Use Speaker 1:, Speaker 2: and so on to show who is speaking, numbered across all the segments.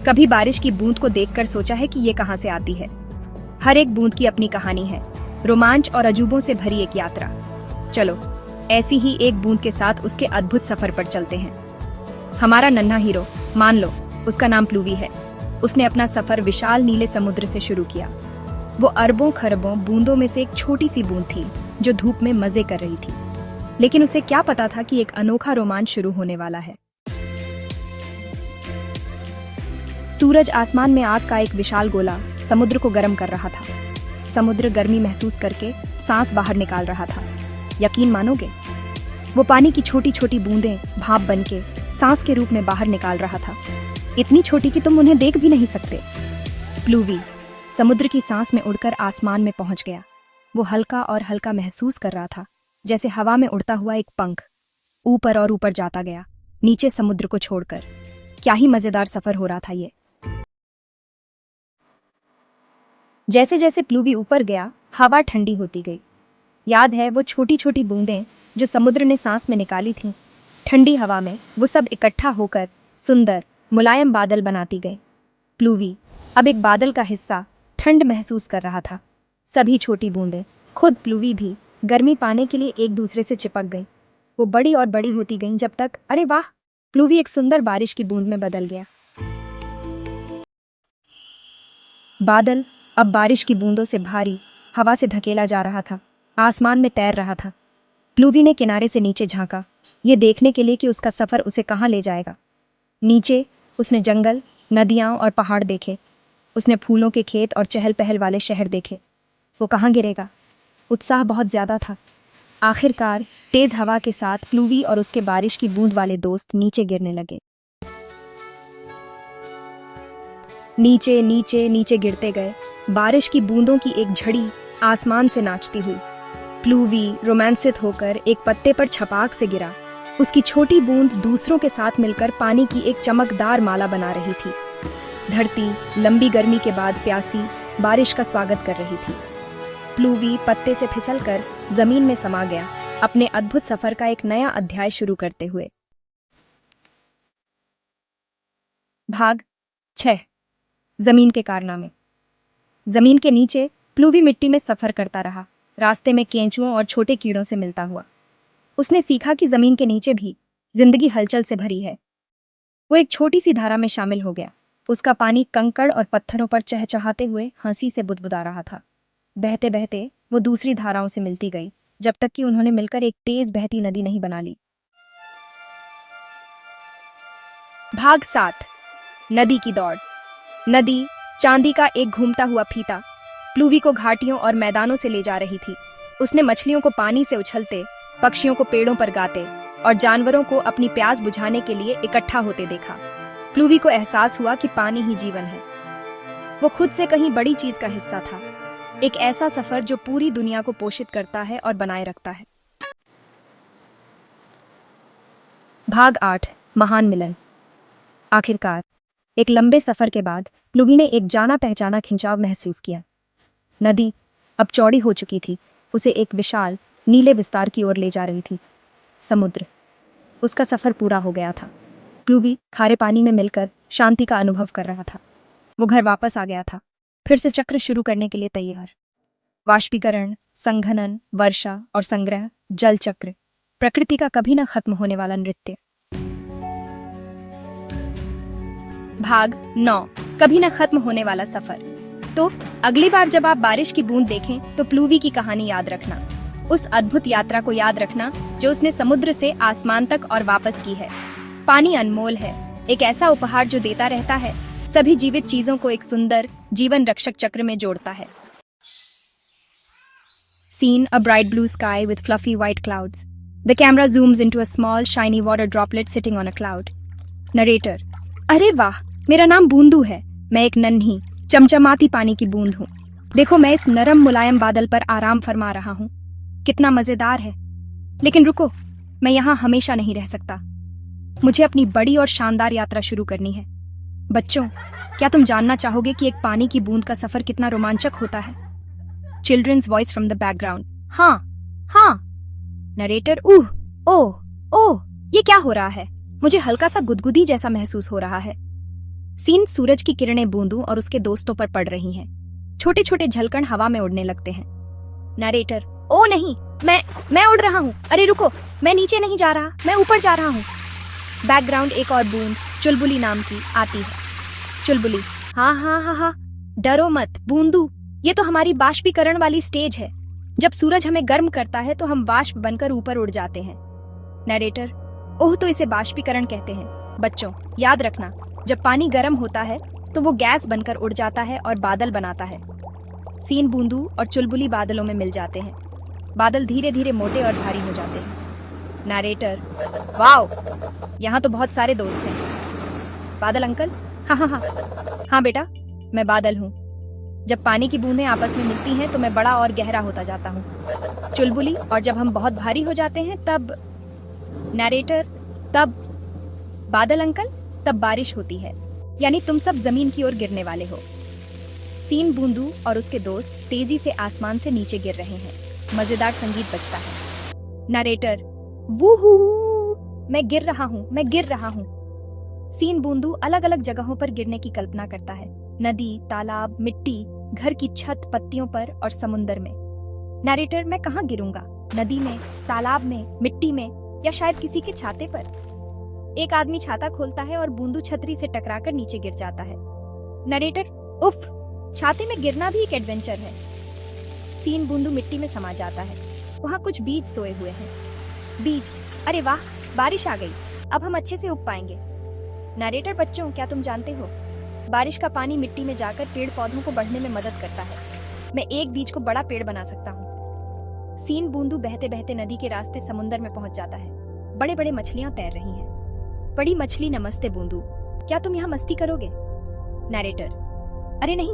Speaker 1: कभी बारिश की बूंद को देखकर सोचा है कि ये कहां से आती है? हर एक बूंद की अपनी कहानी है, रोमांच और अजूबों से भरी एक यात्रा। चलो ऐसी ही एक बूंद के साथ उसके अद्भुत सफर पर चलते हैं। हमारा नन्हा हीरो, मान लो उसका नाम प्लूवी है। उसने अपना सफर विशाल नीले समुद्र से शुरू किया। वो अरबों खरबों बूंदों में से एक छोटी सी बूंद थी जो धूप में मजे कर रही थी। लेकिन उसे क्या पता था कि एक अनोखा रोमांच शुरू होने वाला है। सूरज आसमान में आग का एक विशाल गोला समुद्र को गर्म कर रहा था। समुद्र गर्मी महसूस करके सांस बाहर निकाल रहा था। यकीन मानोगे, वो पानी की छोटी छोटी बूंदें भाप बनके सांस के रूप में बाहर निकाल रहा था, इतनी छोटी कि तुम उन्हें देख भी नहीं सकते। प्लूवी समुद्र की सांस में उड़कर आसमान में पहुंच गया। वो हल्का और हल्का महसूस कर रहा था, जैसे हवा में उड़ता हुआ एक पंख ऊपर और ऊपर जाता गया, नीचे समुद्र को छोड़कर। क्या ही मजेदार सफर हो रहा था ये। जैसे जैसे प्लूवी ऊपर गया, हवा ठंडी होती गई। याद है वो छोटी छोटी बूंदें जो समुद्र ने सांस में निकाली थीं? ठंडी हवा में वो सब इकट्ठा होकर सुंदर मुलायम बादल बनाती गई। प्लूवी अब एक बादल का हिस्सा ठंड महसूस कर रहा था। सभी छोटी बूंदें, खुद प्लूवी भी, गर्मी पाने के लिए एक दूसरे से चिपक गई। वो बड़ी और बड़ी होती गईं जब तक, अरे वाह, प्लूवी एक सुंदर बारिश की बूंद में बदल गया। बादल अब बारिश की बूंदों से भारी हवा से धकेला जा रहा था, आसमान में तैर रहा था। प्लूवी ने किनारे से नीचे झांका, ये देखने के लिए कि उसका सफर उसे कहाँ ले जाएगा। नीचे उसने जंगल, नदियाँ और पहाड़ देखे। उसने फूलों के खेत और चहल पहल वाले शहर देखे। वो कहाँ गिरेगा? उत्साह बहुत ज्यादा था। आखिरकार तेज हवा के साथ प्लूवी और उसके बारिश की बूंद वाले दोस्त नीचे गिरने लगे। नीचे नीचे नीचे गिरते गए, बारिश की बूंदों की एक झड़ी आसमान से नाचती हुई। प्लूवी रोमांसित होकर एक पत्ते पर छपाक से गिरा। उसकी छोटी बूंद दूसरों के साथ मिलकर पानी की एक चमकदार माला बना रही थी। धरती लंबी गर्मी के बाद प्यासी बारिश का स्वागत कर रही थी। प्लूवी पत्ते से फिसलकर जमीन में समा गया, अपने अद्भुत सफर का एक नया अध्याय शुरू करते हुए। भाग 6, जमीन के कारनामे। जमीन के नीचे प्लूवी मिट्टी में सफर करता रहा, रास्ते में केंचुओं और छोटे कीड़ों से मिलता हुआ। उसने सीखा कि जमीन के नीचे भी जिंदगी हलचल से भरी है। वो एक छोटी सी धारा में शामिल हो गया। उसका पानी कंकड़ और पत्थरों पर चहचहाते हुए हंसी से बुदबुदा रहा था। बहते बहते वो दूसरी धाराओं से मिलती गई, जब तक कि उन्होंने मिलकर एक तेज बहती नदी नहीं बना ली। भाग 7, नदी की दौड़। नदी चांदी का एक घूमता हुआ फीता प्लूवी को घाटियों और मैदानों से ले जा रही थी। उसने मछलियों को पानी से उछलते, पक्षियों को पेड़ों पर गाते और जानवरों को अपनी प्यास बुझाने के लिए इकट्ठा होते देखा। प्लूवी को एहसास हुआ कि पानी ही जीवन है। वो खुद से कहीं बड़ी चीज का हिस्सा था, एक ऐसा सफर जो पूरी दुनिया को पोषित करता है और बनाए रखता है। भाग 8, महान मिलन। आखिरकार एक लंबे सफर के बाद प्लूवी ने एक जाना पहचाना खिंचाव महसूस किया। नदी अब चौड़ी हो चुकी थी, उसे एक विशाल नीले विस्तार की ओर ले जा रही थी। समुद्र, उसका सफर पूरा हो गया था। प्लूवी खारे पानी में मिलकर शांति का अनुभव कर रहा था। वो घर वापस आ गया था, फिर से चक्र शुरू करने के लिए तैयार। वाष्पीकरण, संघनन, वर्षा और संग्रह, जल चक्र, प्रकृति का कभी न खत्म होने वाला नृत्य। भाग 9, कभी न खत्म होने वाला सफर। तो अगली बार जब आप बारिश की बूंद देखें तो प्लूवी की कहानी याद रखना, उस अद्भुत यात्रा को याद रखना जो उसने समुद्र से आसमान तक और वापस की है। पानी अनमोल है, एक ऐसा उपहार जो देता रहता है, सभी जीवित चीजों को एक सुंदर जीवन रक्षक चक्र में जोड़ता है। Scene: a bright blue sky with fluffy white clouds. The camera zooms into a small shiny water droplet sitting on a cloud. Narrator: अरे वाह, मेरा नाम बूंदू है। मैं एक नन्ही चमचमाती पानी की बूंद हूँ। देखो, मैं इस नरम मुलायम बादल पर आराम फरमा रहा हूँ। कितना मजेदार है। लेकिन रुको, मैं यहाँ हमेशा नहीं रह सकता। मुझे अपनी बड़ी और शानदार यात्रा शुरू करनी है। बच्चों, क्या तुम जानना चाहोगे कि एक पानी की बूंद का सफर कितना रोमांचक होता है? Children's voice from the background: हाँ हाँ। नरेटर: ओह ओह ओह, ये क्या हो रहा है? मुझे हल्का सा गुदगुदी जैसा महसूस हो रहा है। सीन सूरज की किरणें बूंदू और उसके दोस्तों पर पड़ रही हैं। छोटे छोटे झलकण हवा में उड़ने लगते हैं। नरेटर, ओ नहीं, मैं उड़ रहा हूँ, अरे रुको, मैं नीचे नहीं जा रहा, मैं ऊपर जा रहा हूँ। बैकग्राउंड एक और बूंद चुलबुली नाम की आती है। चुलबुली, हाँ हाँ हाँ हाँ, डरो मत बूंदू, ये तो हमारी बाष्पीकरण वाली स्टेज है। जब सूरज हमें गर्म करता है तो हम वाष्प बनकर ऊपर उड़ जाते हैं। नरेटर, ओह तो इसे बाष्पीकरण कहते हैं। बच्चों याद रखना, जब पानी गर्म होता है तो वो गैस बनकर उड़ जाता है और बादल बनाता है। सीन बूंदू और चुलबुली बादलों में मिल जाते हैं। बादल धीरे धीरे मोटे और भारी हो जाते हैं। नरेटर, वाओ, यहाँ तो बहुत सारे दोस्त हैं। बादल अंकल, हाँ हाँ हाँ हाँ बेटा, मैं बादल हूँ। जब पानी की बूंदें आपस में मिलती हैं तो मैं बड़ा और गहरा होता जाता हूँ। चुलबुली, और जब हम बहुत भारी हो जाते हैं तब। नरेटर, तब। बादल अंकल, तब बारिश होती है, यानी तुम सब जमीन की ओर गिरने वाले हो। सीन बूंदू और उसके दोस्त तेजी से आसमान से नीचे गिर रहे हैं। मजेदार संगीत बजता है। नरेटर, वूहू, मैं गिर रहा हूँ, मैं गिर रहा हूँ। सीन बूंदू अलग अलग जगहों पर गिरने की कल्पना करता है। नदी, तालाब, मिट्टी, घर की छत, पत्तियों पर और समुंदर में। नरेटर, मैं कहाँ गिरूंगा? नदी में, तालाब में, मिट्टी में, या शायद किसी के छाते पर। एक आदमी छाता खोलता है और बूंदू छतरी से टकराकर नीचे गिर जाता है। नरेटर, उफ, छाते में गिरना भी एक एडवेंचर है। सीन बूंदू मिट्टी में समा जाता है। वहाँ कुछ बीज सोए हुए हैं। बीज, अरे वाह, बारिश आ गई, अब हम अच्छे से उग पाएंगे। नरेटर, बच्चों क्या तुम जानते हो, बारिश का पानी मिट्टी में जाकर पेड़ पौधों को बढ़ने में मदद करता है। मैं एक बीज को बड़ा पेड़ बना सकता हूँ। सीन बूंदू बहते बहते नदी के रास्ते समुंदर में पहुंच जाता है। बड़े बड़े मछलियां तैर रही हैं। बड़ी मछली, नमस्ते बूंदू, क्या तुम यहाँ मस्ती करोगे? नरेटर, अरे नहीं,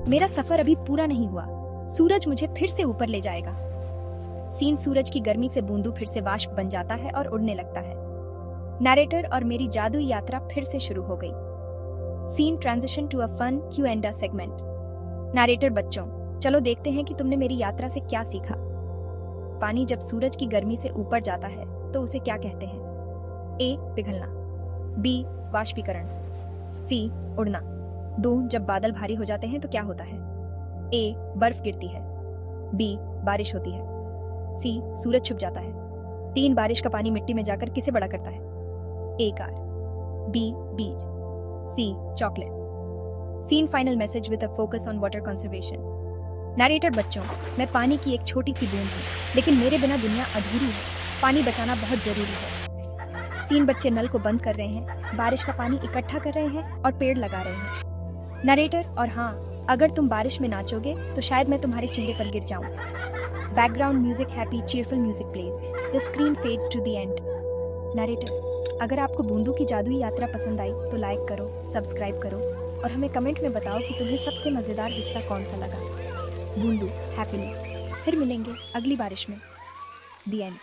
Speaker 1: मेरा सफर अभी पूरा नहीं हुआ, सूरज मुझे फिर से ऊपर ले जाएगा। सीन सूरज की गर्मी से बूंदू फिर से वाष्प बन जाता है और उड़ने लगता है। नरेटर, और मेरी जादुई यात्रा फिर से शुरू हो गई। Scene transition to a fun Q&A segment. Narrator, बच्चों चलो देखते हैं कि तुमने मेरी यात्रा से क्या सीखा। पानी जब सूरज की गर्मी से ऊपर जाता है तो उसे क्या कहते हैं? A, पिघलना, B, वाष्पीकरण, C, उड़ना। 2, जब बादल भारी हो जाते हैं तो क्या होता है? A, बर्फ गिरती है, B, बारिश होती है, C, सूरज छुप जाता है, 3, बारिश का पानी मिट्टी में जाकर किसे बड़ा करता है? A, कार, B, बीज, C, chocolate. Scene final message with a focus on water conservation. Narrator, बच्चों मैं पानी की एक छोटी सी बूंद हूँ, लेकिन मेरे बिना दुनिया अधूरी है। पानी बचाना बहुत जरूरी है। सीन बच्चे नल को बंद कर रहे हैं, बारिश का पानी इकट्ठा कर रहे हैं और पेड़ लगा रहे हैं। नरेटर, और हाँ, अगर तुम बारिश में नाचोगे तो शायद मैं तुम्हारे चेहरे पर गिर जाऊं। Background music, happy cheerful music plays, the screen fades to the end. Narrator, अगर आपको बूंदू की जादुई यात्रा पसंद आई तो लाइक करो, सब्सक्राइब करो और हमें कमेंट में बताओ कि तुम्हें सबसे मजेदार हिस्सा कौन सा लगा। बूंदू हैप्पीली। फिर मिलेंगे अगली बारिश में। The end.